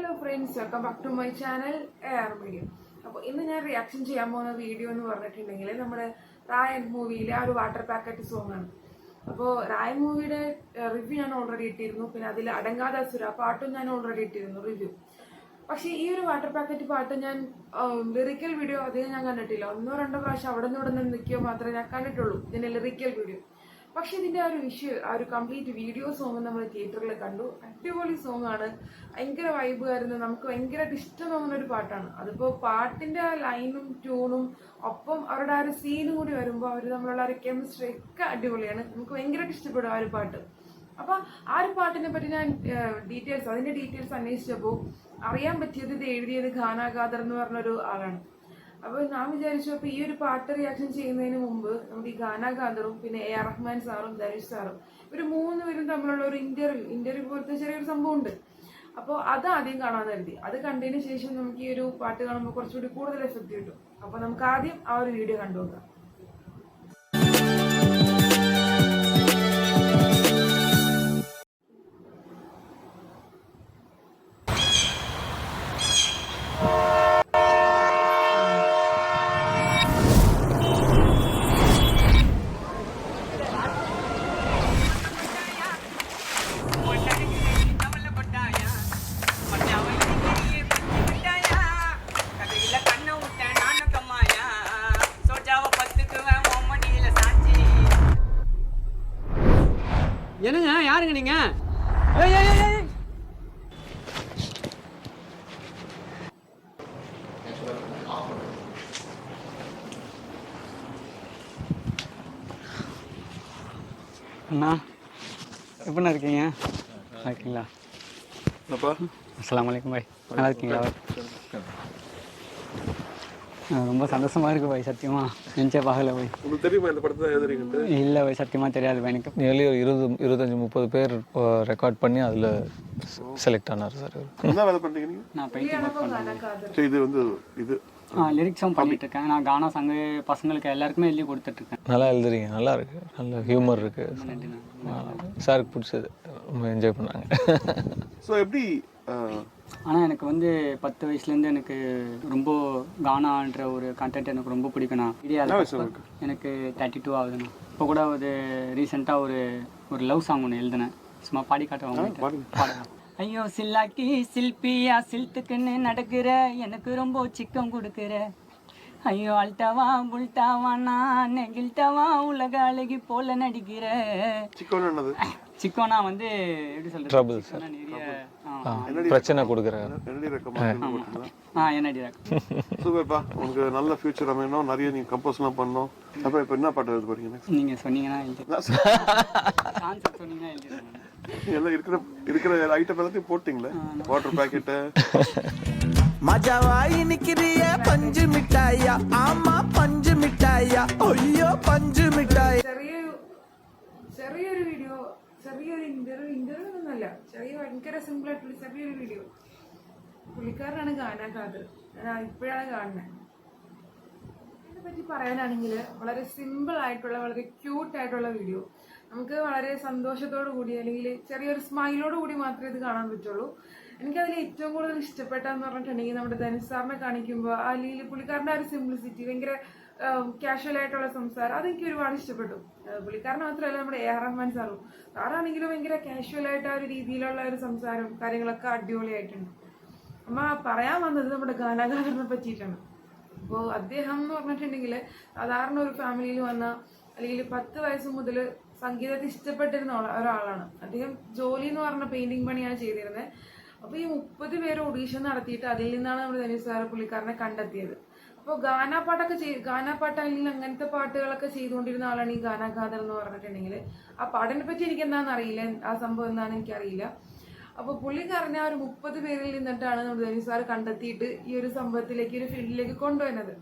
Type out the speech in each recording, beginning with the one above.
Hello friends, welcome back to my channel Air Media. അപ്പോൾ ഇന്ന് ഞാൻ റിയാക്ഷൻ ചെയ്യാൻ പോകുന്ന വീഡിയോ എന്ന് പറഞ്ഞിട്ടുണ്ടെങ്കിൽ നമ്മുടെ റായൻ മൂവിയിലെ ആ ഒരു വാട്ടർ പാക്കറ്റ് സോങ് ആണ്. അപ്പോൾ റായൻ മൂവിയുടെ റിവ്യൂ ഞാൻ ഓൾറെഡി ഇട്ടിരുന്നു. പിന്നെ അതിൽ അടങ്ങാതെ അസുര പാട്ടും ഞാൻ ഓൾറെഡി ഇട്ടിരുന്നു റിവ്യൂ. പക്ഷേ ഈ ഒരു വാട്ടർ പാക്കറ്റ് പാട്ട് ഞാൻ ലിറിക്കൽ വീഡിയോ അധികം ഞാൻ കണ്ടിട്ടില്ല. ഒന്നോ രണ്ടോ പ്രാവശ്യം അവിടെ നിന്ന് ഇവിടെ നിന്ന് നിൽക്കുകയോ മാത്രമേ ഞാൻ കണ്ടിട്ടുള്ളൂ ഇതിന്റെ ലിറിക്കൽ വീഡിയോ. പക്ഷെ ഇതിന്റെ ആ ഒരു കംപ്ലീറ്റ് വീഡിയോ സോങ് നമ്മൾ തിയേറ്ററിൽ കണ്ടു. അടിപൊളി സോങ് ആണ്, ഭയങ്കര വൈബ് ആയിരുന്നു. നമുക്ക് ഭയങ്കരമായിട്ട് ഇഷ്ടം തോന്നുന്ന ഒരു പാട്ടാണ്. അതിപ്പോ പാട്ടിന്റെ ലൈനും ട്യൂണും ഒപ്പം അവരുടെ ആ ഒരു സീനും കൂടി വരുമ്പോൾ അവർ തമ്മിലുള്ള ഒരു കെമിസ്ട്രി ഒക്കെ അടിപൊളിയാണ്. നമുക്ക് ഭയങ്കരമായിട്ട് ഇഷ്ടപ്പെടും ആ ഒരു പാട്ട്. അപ്പൊ ആ ഒരു പാട്ടിനെ പറ്റി ഞാൻ അതിന്റെ ഡീറ്റെയിൽസ് അന്വേഷിച്ചപ്പോൾ അറിയാൻ പറ്റിയത് ഇത് എഴുതിയത് ഖാന ഖാദർ എന്ന് പറഞ്ഞൊരു ആളാണ്. അപ്പോൾ ഞാൻ വിചാരിച്ചു, അപ്പൊ ഈ ഒരു പാട്ട് റിയാക്ഷൻ ചെയ്യുന്നതിന് മുമ്പ് നമ്മുടെ ഈ ഖാന ഖാദറും പിന്നെ AR റഹ്മാൻ സാറും ധനുഷ് സാറും ഇവർ മൂന്നുപേരും തമ്മിലുള്ള ഒരു ഇന്റർവ്യൂ പോലത്തെ ചെറിയൊരു സംഭവം ഉണ്ട്. അപ്പോൾ അത് ആദ്യം കാണാൻ കരുതി. അത് കണ്ടതിന് ശേഷം നമുക്ക് ഈ ഒരു പാട്ട് കാണുമ്പോൾ കുറച്ചുകൂടി കൂടുതൽ എഫക്റ്റ് കിട്ടും. അപ്പൊ നമുക്ക് ആദ്യം ആ ഒരു വീഡിയോ കണ്ടുനോക്കാം. என்னங்க யாருங்க நீங்க? அண்ணா எப்படிண்ணா இருக்கீங்க? நல்லா இருக்கீங்களா? அஸ்ஸலாமு அலைக்கும் பாய். நல்லா இருக்கீங்களா? ரொம்ப சந்தோஷமா இருக்கு பாய். சத்தியமா நினச்சே பார்க்கல பாய். உங்களுக்கு தெரியுமா இந்த படத்தை எழுதுறீங்கன்னு? இல்லை பாய், சத்தியமா தெரியாது பாய். எனக்கு நியர்லி 25-30 பேர் ரெக்கார்ட் பண்ணி அதில் செலக்ட் ஆனார் சார். என்ன வேலை பண்ணுறீங்க நீங்கள்? நான் பெயிண்டிங் ஒர்க் பண்ணுறேன். சரி, இது லிரிக்ஸும் பண்ணிட்டு இருக்கேன். நான் கானா சங்கு பசங்களுக்கு எல்லாருக்குமே எழுதி கொடுத்துட்ருக்கேன். நல்லா எழுதுறீங்க, நல்லா இருக்கு, நல்ல ஹியூமர் இருக்கு. சாருக்கு பிடிச்சது, ரொம்ப என்ஜாய் பண்ணாங்க. ஸோ எப்படி? ஆனால் எனக்கு 10 வயசுலேருந்து எனக்கு ரொம்ப கானான்ற ஒரு கண்டென்ட் எனக்கு ரொம்ப பிடிக்கும்ண்ணா. எனக்கு 32 ஆகுதுண்ணா. இப்போ கூட ரீசெண்டாக ஒரு லவ் சாங் ஒன்று எழுதினேன். சும்மா பாடி காட்டுவாங்க. ஐயோ சில்லாக்கி சில்பியா சில்த்துக்குன்னு நடக்கிற, எனக்கு ரொம்ப சிக்கம் கொடுக்குற. ஐயோ அல்ட்டாவா புல்ட்டாவா நான் நெகிழ்ட்டாவா உலக அழகி போல நடிக்கிற. சிக்கோனா எப்படி சொல்றது? ட்ரபிள் சார், பிரச்சனை கொடுக்குறாரு. என்னடி சூப்பர்ப்பா, உங்களுக்கு நல்ல ஃபியூச்சர் அமையணும், நிறைய நீங்கள் கம்போஸ்லாம் பண்ணணும். அப்புறம் இப்போ என்ன பாட்டு எழுத போறீங்க? நீங்கள் சொன்னீங்கன்னா சொன்னீங்கன்னா எழுதிடுறேன். எல்லாம் இருக்கிற ஐட்டம் எல்லாத்தையும் போட்டிங்களே, வாட்டர் பாக்கெட்டு மஜாவாய் நிக்கிறிய பஞ்சு மிட்டாயா, ஆமா பஞ்சு மிட்டாயா, ஐயோ பஞ்சு மிட்டாய். ചെറിയൊരു വീഡിയോ, ചെറിയൊരു ഇന്റർവ്യൂ ഒന്നുമല്ല, ഭയങ്കര സിമ്പിൾ ആയിട്ടുള്ള ചെറിയൊരു വീഡിയോ. പുള്ളിക്കാരനാണ് ഖാന ഖാദർ. ഞാൻ ഇപ്പോഴാണ് കാണുന്നത്. ഇതിനെ പറ്റി പറയാനാണെങ്കിൽ വളരെ സിമ്പിൾ ആയിട്ടുള്ള, വളരെ ക്യൂട്ട് ആയിട്ടുള്ള വീഡിയോ. നമുക്ക് വളരെ സന്തോഷത്തോടു കൂടി അല്ലെങ്കിൽ ചെറിയൊരു സ്മൈലോട് കൂടി മാത്രമേ ഇത് കാണാൻ പറ്റുള്ളൂ. എനിക്കതിൽ ഏറ്റവും കൂടുതൽ ഇഷ്ടപ്പെട്ടെന്ന് പറഞ്ഞിട്ടുണ്ടെങ്കിൽ നമ്മുടെ ധനുഷ് സാറിനെ കാണിക്കുമ്പോൾ അല്ലെങ്കിൽ പുള്ളിക്കാരൻ്റെ ആ ഒരു സിംപ്ലിസിറ്റി, ഭയങ്കര കാഷ്വൽ ആയിട്ടുള്ള സംസാരം, അതെനിക്ക് ഒരുപാട് ഇഷ്ടപ്പെട്ടു. പുള്ളിക്കാരൻ മാത്രമല്ല, നമ്മുടെ AR റഹ്മാൻ സാറാണെങ്കിലും ഭയങ്കര കാഷ്വൽ ആയിട്ട് ആ ഒരു രീതിയിലുള്ള ഒരു സംസാരം കാര്യങ്ങളൊക്കെ അടിപൊളിയായിട്ടുണ്ട്. അമ്മ പറയാൻ വന്നത് നമ്മുടെ ഖാന ഖാദറിനെ പറ്റിയിട്ടാണ്. അപ്പോൾ അദ്ദേഹം എന്ന് പറഞ്ഞിട്ടുണ്ടെങ്കിൽ സാധാരണ ഒരു ഫാമിലിയിൽ വന്ന അല്ലെങ്കിൽ 10 വയസ്സ് മുതൽ സംഗീതത്തെ ഇഷ്ടപ്പെട്ടിരുന്ന ഒരാളാണ്. അദ്ദേഹം ജോലി എന്ന് പറഞ്ഞ പെയിന്റിങ് പണിയാണ് ചെയ്തിരുന്നത്. അപ്പോൾ ഈ 30 പേര് ഓഡീഷൻ നടത്തിയിട്ട് അതിൽ നിന്നാണ് നമ്മുടെ ധനുഷ് സാറ് പുള്ളിക്കാരനെ കണ്ടെത്തിയത്. അപ്പോൾ ഗാനാ പാട്ട് അല്ലെങ്കിൽ അങ്ങനത്തെ പാട്ടുകളൊക്കെ ചെയ്തുകൊണ്ടിരുന്ന ആളാണ് ഈ ഖാന ഖാദർ എന്ന് പറഞ്ഞിട്ടുണ്ടെങ്കിൽ. ആ പാട്ടിനെ പറ്റി എനിക്ക് എന്താണെന്ന് അറിയില്ല, ആ സംഭവം എന്താണെന്ന് എനിക്കറിയില്ല. അപ്പോൾ പുള്ളിക്കാരനെ ആ ഒരു 30 പേരിൽ നിന്നിട്ടാണ് നമ്മുടെ ധനുഷ് സാർ കണ്ടെത്തിയിട്ട് ഈ ഒരു സംഭവത്തിലേക്ക്, ഒരു ഫീൽഡിലേക്ക് കൊണ്ടുവരുന്നത്.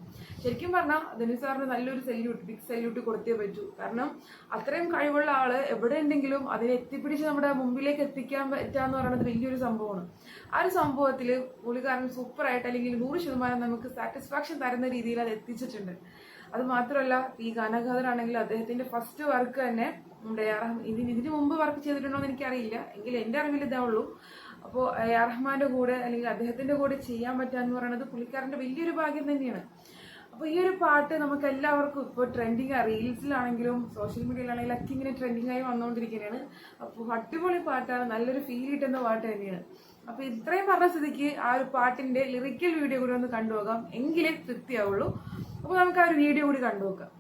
ശരിക്കും പറഞ്ഞാൽ ധനുഷ് സാറിന് നല്ലൊരു ബിഗ് സല്യൂട്ട് കൊടുത്തേ പറ്റൂ. കാരണം അത്രയും കഴിവുള്ള ആള് എവിടെ ഉണ്ടെങ്കിലും അതിനെ എത്തിപ്പിടിച്ച് നമ്മുടെ മുമ്പിലേക്ക് എത്തിക്കാൻ പറ്റാന്ന് പറയുന്നത് വലിയൊരു സംഭവമാണ്. ആ ഒരു സംഭവത്തിൽ പുള്ളിക്കാരൻ സൂപ്പറായിട്ട് അല്ലെങ്കിൽ 100% നമുക്ക് സാറ്റിസ്ഫാക്ഷൻ തരുന്ന രീതിയിൽ അത് എത്തിച്ചിട്ടുണ്ട്. അത് മാത്രമല്ല, ഈ ഖാന ഖാദർ ആണെങ്കിൽ അദ്ദേഹത്തിന്റെ ഫസ്റ്റ് വർക്ക് തന്നെ നമ്മുടെ ഇതിനു മുമ്പ് വർക്ക് ചെയ്തിട്ടുണ്ടോ എന്ന് എനിക്കറിയില്ല, എങ്കിൽ എൻ്റെ അറിവിൽ ഇതേ ഉള്ളൂ. അപ്പോൾ AR റഹ്മാന്റെ കൂടെ അല്ലെങ്കിൽ അദ്ദേഹത്തിന്റെ കൂടെ ചെയ്യാൻ പറ്റുക എന്ന് പറയുന്നത് പുള്ളിക്കാരന്റെ വലിയൊരു ഭാഗ്യം തന്നെയാണ്. അപ്പോൾ ഈ ഒരു പാട്ട് നമുക്ക് എല്ലാവർക്കും ഇപ്പോൾ ട്രെൻഡിങ് റീൽസിലാണെങ്കിലും സോഷ്യൽ മീഡിയയിലാണെങ്കിലും ഒക്കെ ഇങ്ങനെ ട്രെൻഡിങ് ആയി വന്നുകൊണ്ടിരിക്കുകയാണ്. അപ്പോൾ അടിപൊളി പാട്ടാണ്, നല്ലൊരു ഫീൽ കിട്ടുന്ന പാട്ട് തന്നെയാണ്. അപ്പോൾ ഇത്രയും പറഞ്ഞ സ്ഥിതിക്ക് ആ ഒരു പാട്ടിന്റെ ലിറിക്കൽ വീഡിയോ കൂടി ഒന്ന് കണ്ടുപോകാം, എങ്കിലേ തൃപ്തിയാവുള്ളൂ. അപ്പോൾ നമുക്ക് ആ ഒരു വീഡിയോ കൂടി കണ്ടുപോകാം.